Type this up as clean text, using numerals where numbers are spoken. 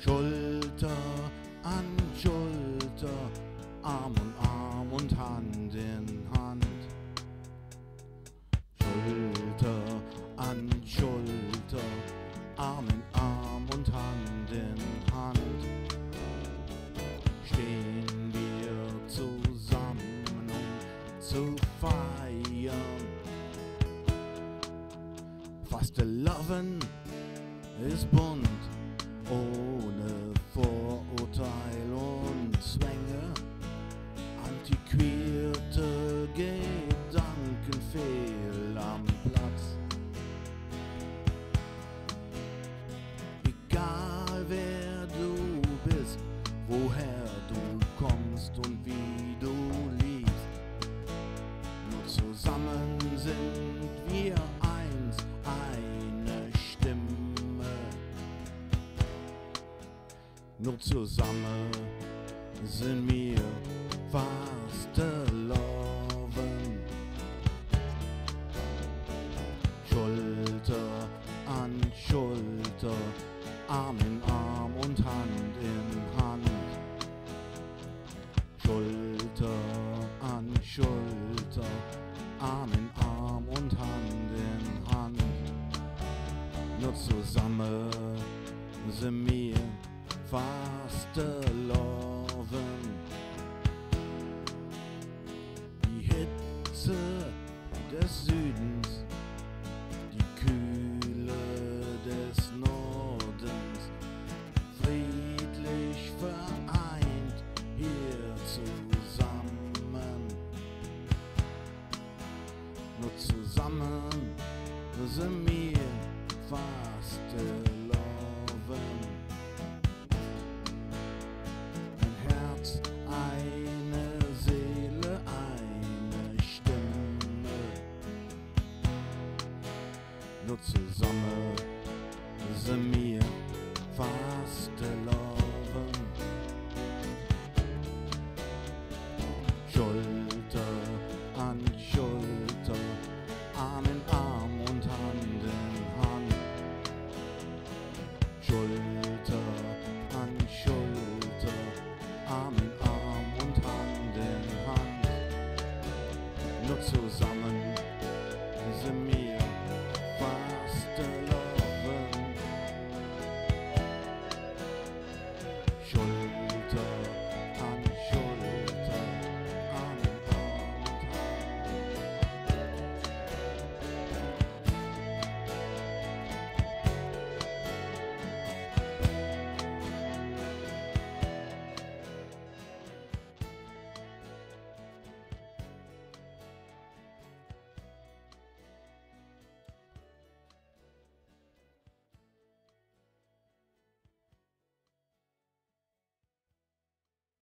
Schulter an Schulter, Arm in Arm und Hand in Hand. Schulter an Schulter, Arm in Arm und Hand in Hand. Stehen wir zusammen, um zu feiern. Fasteloven ist bunt, ohne Vorurteil und Zwänge. Antiquierte Gedanken fehl am Platz. Egal wer du bist, woher du kommst und wie du liebst, nur zusammen sind wir eins, eine Stimme. Nur zusammen sind wir Fasteloven. Schulter an Schulter, Arm in Arm und Hand in Hand. Schulter an Schulter, Arm in Arm und Hand in Hand. Nur zusammen sind wir Fasteloven. Die Hitze des Südens, die Kühle des Nordens, friedlich vereint hier zusammen. Nur zusammen sind wir Fasteloven. Ein Herz, eine Seele, eine Stimme. Nur zusammen sind wir Fasteloven.